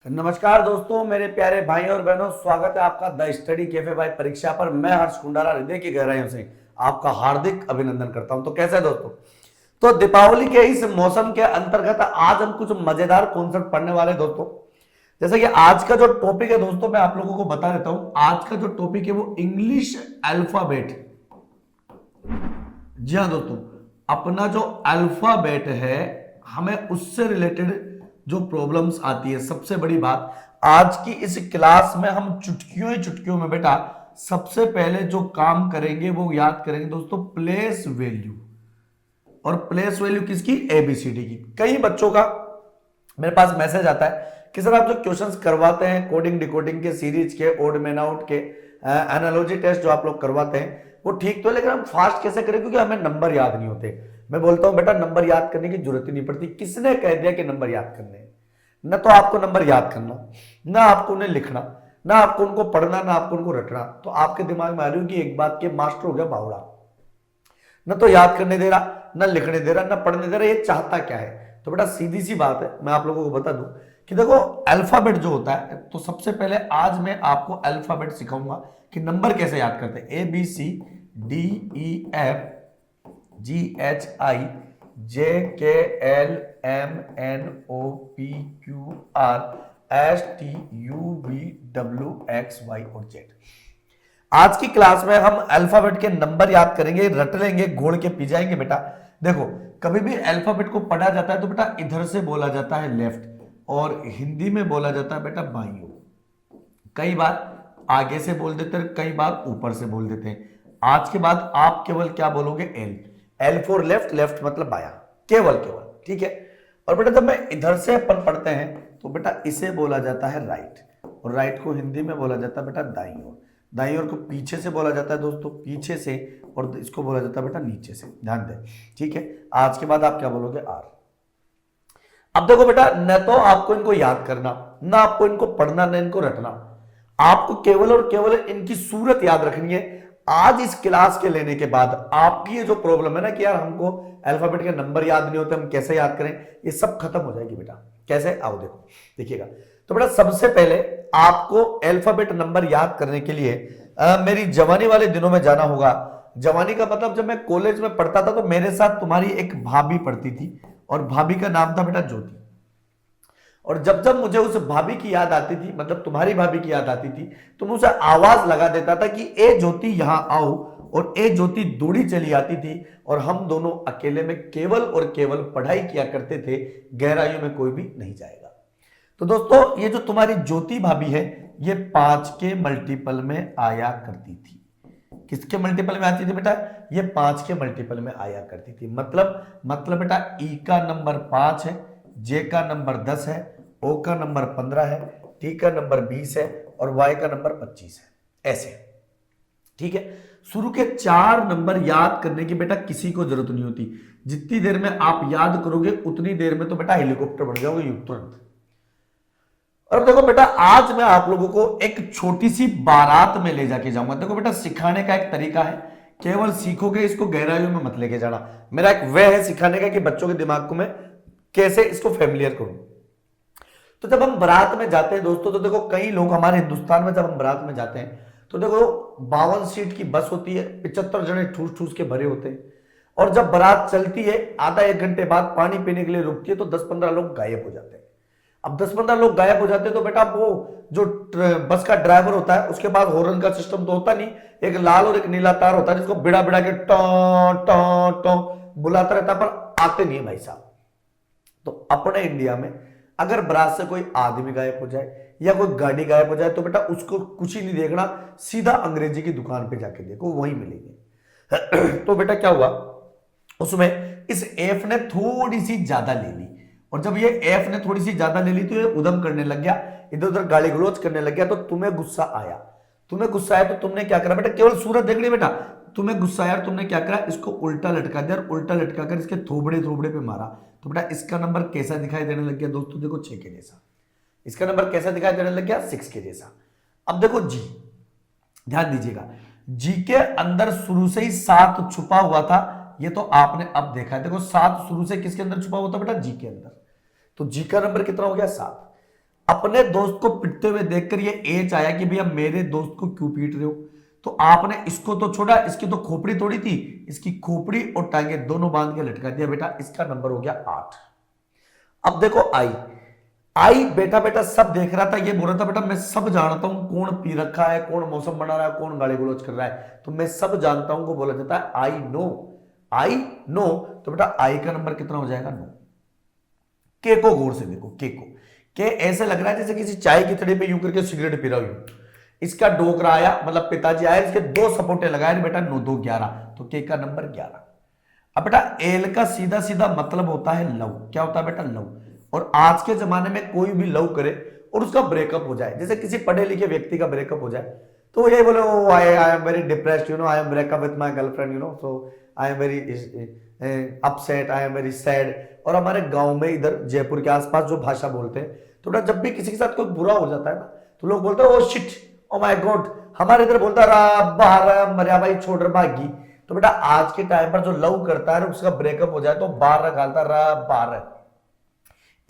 नमस्कार दोस्तों, मेरे प्यारे भाई और बहनों, स्वागत है आपका द स्टडी कैफे बाय परीक्षा पर। मैं हर्ष कुंडारा हृदय की गहराइयों से आपका हार्दिक अभिनंदन करता हूं। तो कैसे है दोस्तों? तो दीपावली के इस मौसम के अंतर्गत आज हम कुछ मजेदार कॉन्सेप्ट पढ़ने वाले हैं दोस्तों। जैसे कि आज का जो टॉपिक है दोस्तों, मैं आप लोगों को बता देता हूं। आज का जो टॉपिक है वो इंग्लिश अल्फाबेट। जी हाँ दोस्तों, अपना जो अल्फाबेट है हमें उससे रिलेटेड जो प्रॉब्लम्स आती है, सबसे बड़ी बात आज की इस क्लास में हम चुटकियों ही चुटकियों में बेटा सबसे पहले जो काम करेंगे वो याद करेंगे दोस्तों, प्लेस वैल्यू। और प्लेस वैल्यू किसकी? एबीसीडी की। कई बच्चों का मेरे पास मैसेज आता है कि सर आप जो क्वेश्चंस करवाते हैं कोडिंग डिकोडिंग के, सीरीज के, ओड मैन आउट के, एनालॉजी टेस्ट जो आप लोग करवाते हैं वो ठीक तो है, लेकिन हम फास्ट कैसे करें क्योंकि हमें नंबर याद नहीं होते। मैं बोलता हूं बेटा नंबर याद करने की जरूरत ही नहीं पड़ती। किसने कह दिया कि नंबर याद करने? न तो आपको नंबर याद करना, ना आपको उन्हें लिखना, ना आपको उनको पढ़ना, ना आपको उनको रटना। तो आपके दिमाग में आ रही होगी एक बात के मास्टर हो गया बावड़ा, न तो याद करने दे रहा, न लिखने दे रहा, न पढ़ने दे रहा। ये चाहता क्या है? तो बेटा सीधी सी बात है, मैं आप लोगों को बता दूं कि देखो अल्फाबेट जो होता है, तो सबसे पहले आज मैं आपको अल्फाबेट सिखाऊंगा कि नंबर कैसे याद करते हैं। A B C D E F G H I J K L M N O P Q R S T U V W X Y और जेड। आज की क्लास में हम अल्फाबेट के नंबर याद करेंगे, रट लेंगे, घोड़ के पी जाएंगे बेटा। देखो कभी भी अल्फाबेट को पढ़ा जाता है तो बेटा इधर से बोला जाता है लेफ्ट, और हिंदी में बोला जाता है बेटा बाईं ओर। कई बार आगे से बोल देते हैं, कई बार ऊपर से बोल देते हैं। आज के बाद आप केवल क्या बोलोगे? L. L for left, left मतलब बाया, केवल केवल, ठीक है। और बेटा जब मैं इधर से अपन पढ़ते हैं तो बेटा इसे बोला जाता है राइट, और राइट को हिंदी में बोला जाता है बेटा दाईं ओर। दाईं ओर को पीछे से बोला जाता है दोस्तों, पीछे से, और इसको बोला जाता है बेटा नीचे से। ध्यान दें, ठीक है। आज के बाद आप क्या बोलोगे? आर। अब देखो बेटा, न तो आपको इनको याद करना, ना आपको इनको पढ़ना, न इनको रटना, आपको केवल और केवल इनकी सूरत याद रखनी है। आज इस क्लास के लेने के बाद आपकी ये जो प्रॉब्लम है ना कि यार हमको अल्फाबेट के नंबर याद नहीं होते, हम कैसे याद करें, ये सब खत्म हो जाएगी बेटा। कैसे? आओ देखो, देखिएगा। तो बेटा सबसे पहले आपको अल्फाबेट नंबर याद करने के लिए मेरी जवानी वाले दिनों में जाना होगा। जवानी का मतलब जब मैं कॉलेज में पढ़ता था तो मेरे साथ तुम्हारी एक भाभी पढ़ती थी, और भाभी का नाम था बेटा ज्योति। और जब जब मुझे उस भाभी की याद आती थी, मतलब तुम्हारी भाभी की याद आती थी, तो मैं उसे आवाज लगा देता था कि ए ज्योति यहां आओ, और ए ज्योति दौड़ी चली आती थी, और हम दोनों अकेले में केवल और केवल पढ़ाई किया करते थे। गहराइयों में कोई भी नहीं जाएगा। तो दोस्तों ये जो तुम्हारी ज्योति भाभी है, ये 5 के मल्टीपल में आया करती थी। किसके मल्टीपल में आती थी बेटा? ये 5 के मल्टीपल में आया करती थी। मतलब बेटा ई का नंबर 5 है, जे का नंबर 10 है, ओ का नंबर 15 है, टी का नंबर 20 है, और वाई का नंबर 25 है। ऐसे, ठीक है। शुरू के 4 नंबर याद करने की बेटा किसी को जरूरत नहीं होती। जितनी देर में आप याद करोगे उतनी देर में तो बेटा हेलीकॉप्टर बढ़ जाओगे तुरंत। और देखो बेटा, आज मैं आप लोगों को एक छोटी सी बारात में ले जाके जाऊंगा। देखो बेटा, सिखाने का एक तरीका है, केवल सीखोगे, इसको गहराइयों में मत लेके जाना। मेरा एक वे है सिखाने का कि बच्चों के दिमाग को मैं कैसे इसको फैमिलियर करूं। तो जब हम बारात में जाते हैं दोस्तों, तो देखो कई लोग हमारे हिंदुस्तान में जब हम बारात में जाते हैं तो देखो 52 सीट की बस होती है, 75 जने ठूस ठूस के भरे होते हैं। और जब बारात चलती है, आधा एक घंटे बाद पानी पीने के लिए रुकती है, तो 10-15 लोग गायब हो जाते हैं। अब 10-15 लोग गायब हो जाते हैं तो बेटा वो जो बस का ड्राइवर होता है उसके पास हॉर्न का सिस्टम तो होता नहीं, एक लाल और एक नीला तार होता है जिसको बिड़ा बिड़ा के टॉ टॉ टॉ बुलाता रहता है, पर आते नहीं है भाई साहब। तो अपने इंडिया में अगर बारात से कोई आदमी गायब हो जाए या कोई गाड़ी गायब हो जाए तो बेटा उसको कुछ ही नहीं देखना, सीधा अंग्रेजी की दुकान पे जाके देखो, वहीं मिलेंगे। तो बेटा क्या हुआ, उसमें इस एफ ने थोड़ी सी ज्यादा ले ली, और जब ये एफ ने थोड़ी सी ज्यादा ले ली तो ये उधम करने लग गया, इधर उधर गाली गलौज करने लग गया। तो तुम्हें गुस्सा आया, तो तुमने क्या करा बेटा? केवल सूरत देख ली बेटा, तुम्हें गुस्सा आया, तुमने क्या करा? इसको उल्टा लटका दिया, और उल्टा लटका कर इसके थोबड़े थोबड़े पे मारा। तो बेटा इसका नंबर कैसा दिखाई देने लग गया दोस्तों? देखो 6 के जैसा। इसका नंबर कैसा दिखाई देने लग गया? 6 के जैसा। अब देखो जी, ध्यान दीजिएगा, जी के अंदर शुरू से ही 7 छुपा हुआ था, ये तो आपने अब देखा है। देखो 7 शुरू से किसके अंदर छुपा हुआ था बेटा? जी के अंदर। तो जी का नंबर कितना हो गया? 7। अपने दोस्त को पिटते हुए देखकर ये एच आया कि भैया मेरे दोस्त को क्यों पीट रहे हो, तो आपने इसको तो छोड़ा, इसकी तो खोपड़ी तोड़ी थी, इसकी खोपड़ी और टांगे दोनों बांध के लटका दिया बेटा। इसका नंबर हो गया 8। अब देखो आई, आई बेटा बेटा सब देख रहा था, ये बोल रहा था बेटा मैं सब जानता हूं कौन पी रखा है, कौन मौसम बना रहा है, कौन गाली गलौज कर रहा है, तो मैं सब जानता हूं को बोला जाता है आई नो। आई नो, तो बेटा आई का नंबर कितना हो जाएगा 9। के को गौर से देखो, के ऐसे लग रहा है जैसे किसी चाय की थड़ी पे यूं करके सिगरेट पी रहा हूं। इसका डोकरा आया, मतलब पिताजी आए, इसके 2 सपोर्टे लगाए बेटा, 9 2 11, तो के का नंबर 11। अब बेटा एल का सीधा सीधा मतलब होता है लव। क्या होता है बेटा? लव। और आज के जमाने में कोई भी लव करे और उसका ब्रेकअप हो जाए, जैसे किसी पढ़े लिखे व्यक्ति का ब्रेकअप हो जाए, तो वो यही बोले oh I am very depressed, you know, I am breakup with my girlfriend, you know, so I am very upset, I am very sad. और हमारे गांव में इधर जयपुर के आसपास जो भाषा बोलते हैं, तो बेटा जब भी किसी के साथ कोई बुरा हो जाता है ना, तो लोग बोलते हैं oh shit, oh my God. हमारे इधर बोलता रहा बाहर मरिया भाई छोड़ भागी। तो बेटा आज के टाइम पर जो लव करता है उसका ब्रेकअप हो जाए तो बार निकालता रहा बार।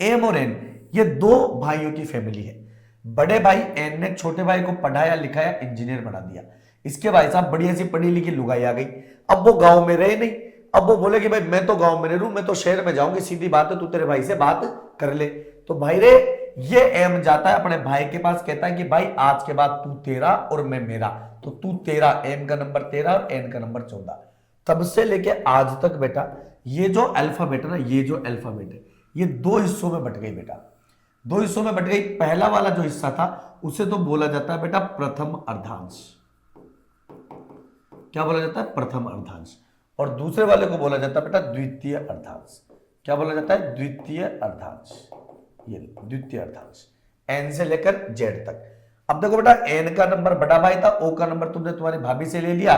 एम और एन ये 2 भाइयों की फैमिली है। बड़े भाई एन ने छोटे भाई को पढ़ाया लिखाया, इंजीनियर बना दिया। इसके भाई साहब बढ़िया सी पढ़ी लिखी लुगाई आ गई। अब वो गांव में रहे नहीं, अब वो बोले कि भाई मैं तो गांव में नहीं रहूं, मैं तो शहर में जाऊंगी, सीधी बात है, तू तेरे भाई से बात कर ले। तो भाई रे ये एम जाता है अपने भाई के पास, कहता है कि भाई आज के बाद तू तेरा और मैं मेरा, तो तू तेरा, एम का नंबर 13 और एन का नंबर 14। तब से लेके आज तक बेटा ये जो अल्फाबेट है ना, ये जो अल्फाबेट है, ये 2 हिस्सों में बट गई बेटा, 2 हिस्सों में बट गई। पहला वाला जो हिस्सा था उसे तो बोला जाता है बेटा प्रथम अर्धांश। क्या बोला जाता है? प्रथम अर्धांश। और दूसरे वाले को बोला जाता है बेटा द्वितीय अर्धांश। क्या बोला जाता है? द्वितीय अर्धांश। ये द्वितीय अर्धांश, एन से लेकर जेड तक। अब देखो बेटा एन का नंबर बड़ा भाई था, ओ का नंबर तुमने तुम्हारी भाभी से ले लिया,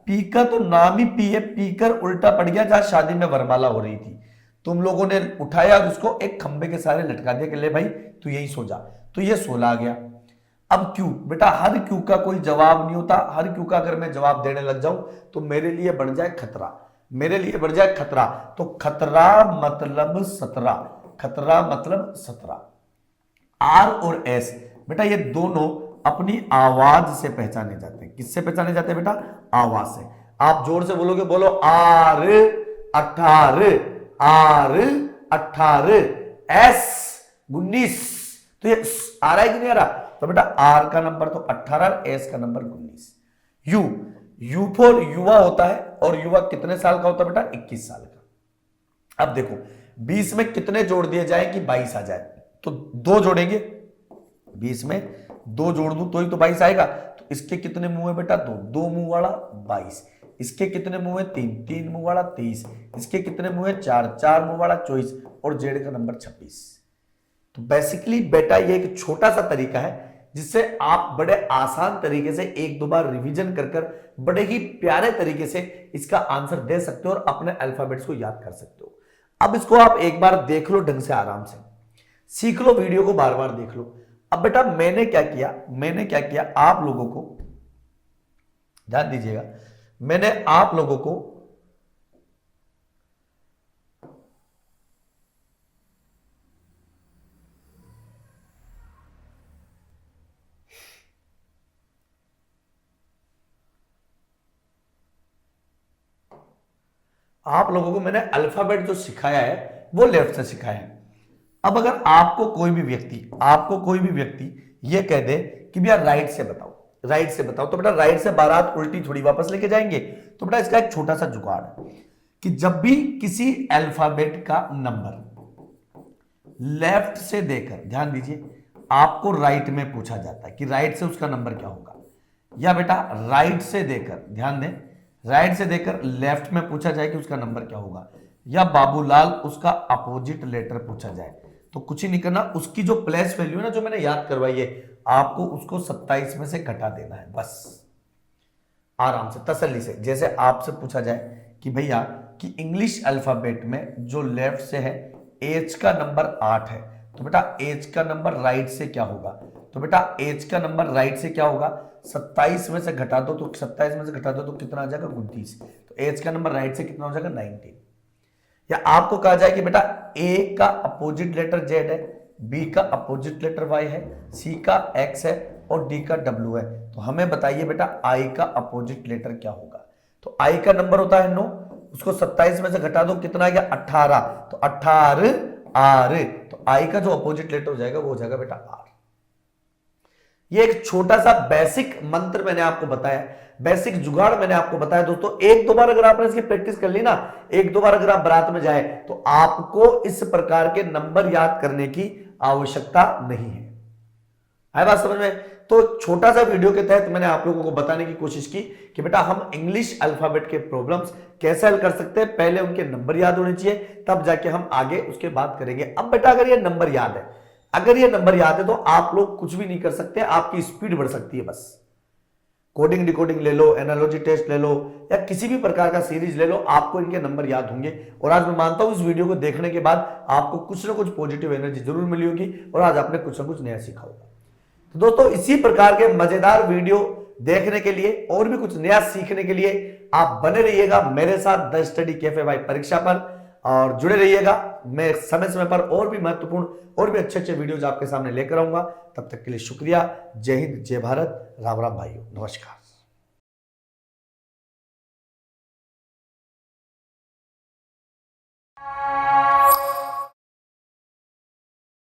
पी का तो नाम ही पी है, पी कर उल्टा पड़ गया जहां शादी में वरमाला हो रही थी, तुम लोगों ने उठाया और उसको एक खंबे के सारे लटका दिया कि ले भाई तू यही सो जा, तो ये 16 आ गया। अब क्यों बेटा, हर क्यों का कोई जवाब नहीं होता, हर क्यों का अगर मैं जवाब देने लग जाऊं तो मेरे लिए बढ़ जाए खतरा, मेरे लिए बढ़ जाए खतरा। तो खतरा मतलब 17, खतरा मतलब 17। आर और एस बेटा ये दोनों अपनी आवाज से पहचाने जाते हैं। किससे पहचाने जाते हैं बेटा? आवाज से। आप जोर से बोलोगे, बोलो आर 18, आर 18, एस 19, तो ये आ रहा है कि नहीं आ रहा? तो बेटा आर का नंबर तो 18, एस का नंबर 19। यू, यू फॉर युवा होता है, और युवा कितने साल का होता है बेटा? 21 साल का। अब देखो 20 में कितने जोड़ दिए जाए कि 22 आ जाए? तो 2 जोड़ेंगे, 20 में 2 जोड़ दूं तो ही तो 22 आएगा। तो इसके कितने मुंह है बेटा? 2, 2 मुंह वाला 22। इसके कितने मुंह है? 3, 3 मुंह वाला 23। इसके कितने मुंह है? 4, 4 मुंह वाला 24। और जेड का नंबर 26। तो बेसिकली बेटा ये एक छोटा सा तरीका है जिससे आप बड़े आसान तरीके से 1-2 बार रिवीजन कर कर बड़े ही प्यारे तरीके से इसका आंसर दे सकते हो और अपने अल्फाबेट्स को याद कर सकते हो। अब इसको आप एक बार देख लो ढंग से, आराम से सीख लो, वीडियो को बार बार देख लो। अब बेटा मैंने क्या किया, मैंने क्या किया, आप लोगों को ध्यान दीजिएगा, मैंने आप लोगों को मैंने अल्फाबेट जो सिखाया है वो लेफ्ट से सिखाया है। अब अगर आपको कोई भी व्यक्ति ये कह दे कि भैया राइट से बताओ, राइट से बताओ, तो बेटा राइट से बारात उल्टी थोड़ी वापस लेके जाएंगे। तो बेटा इसका एक छोटा सा जुगाड़ है कि जब भी किसी अल्फाबेट का नंबर लेफ्ट से देकर, ध्यान दीजिए, आपको राइट में पूछा जाता है कि राइट से उसका नंबर क्या होगा, या बेटा राइट से देकर, ध्यान दें, राइट से देकर लेफ्ट में पूछा जाए कि उसका नंबर क्या होगा, या बाबूलाल उसका अपोजिट लेटर पूछा जाए, तो कुछ ही नहीं करना, उसकी जो प्लेस वैल्यू है ना जो मैंने याद करवाई है, आपको उसको 27 में से घटा देना है बस, आराम से तसल्ली से। जैसे आपसे पूछा जाए कि भैया कि इंग्लिश अल्फाबेट में जो लेफ्ट से है एच का नंबर 8 है, तो बेटा एच का नंबर राइट से क्या होगा, तो बेटा एच का नंबर राइट से क्या होगा, 27 में से घटा दो, तो 27 में से घटा दो तो कितना आ जाएगा 29, तो एच का नंबर राइट से कितना हो जाएगा 19। या आपको कहा जाए कि बेटा ए का अपोजिट लेटर जेड है, बी का अपोजिट लेटर वाई है, सी का एक्स है और डी का डब्ल्यू है। तो हमें बताइए बेटा आई का अपोजिट लेटर क्या होगा। तो आई का नंबर होता है 9, उसको 27 में से घटा दो, कितना आ गया 18, तो 18 आर। तो आई का जो अपोजिट लेटर हो जाएगा वो हो जाएगा बेटा आर। ये एक छोटा सा बेसिक मंत्र मैंने आपको बताया, बेसिक जुगाड़ मैंने आपको बताया दोस्तों। एक दो बार अगर आपने इसकी प्रैक्टिस कर ली ना, एक दो बार अगर आप बारात में जाए तो आपको इस प्रकार के नंबर याद करने की आवश्यकता नहीं है। आए बात समझ में? तो छोटा सा वीडियो के तहत मैंने आप लोगों को बताने की कोशिश की कि बेटा हम इंग्लिश अल्फाबेट के प्रॉब्लम्स कैसे हल कर सकते हैं। पहले उनके नंबर याद होने चाहिए, तब जाके हम आगे उसके बात करेंगे। अब बेटा अगर ये नंबर याद है, अगर ये नंबर याद है तो आप लोग कुछ भी नहीं कर सकते, आपकी स्पीड बढ़ सकती है। बस कोडिंग डिकोडिंग ले लो, एनालॉजी टेस्ट ले लो, या किसी भी प्रकार का सीरीज ले लो, आपको इनके नंबर याद होंगे। और आज मैं मानता हूं इस वीडियो को देखने के बाद आपको कुछ ना कुछ पॉजिटिव एनर्जी जरूर मिली होगी और आज आपने कुछ ना कुछ नया सीखा होगा। तो दोस्तों इसी प्रकार के मजेदार वीडियो देखने के लिए और भी कुछ नया सीखने के लिए आप बने रहिएगा मेरे साथ द स्टडी कैफे बाय परीक्षा पर, और जुड़े रहिएगा। मैं समय समय पर और भी महत्वपूर्ण और भी अच्छे अच्छे वीडियोज आपके सामने लेकर आऊंगा। तब तक के लिए शुक्रिया। जय हिंद, जय भारत, राम राम भाइयों, नमस्कार।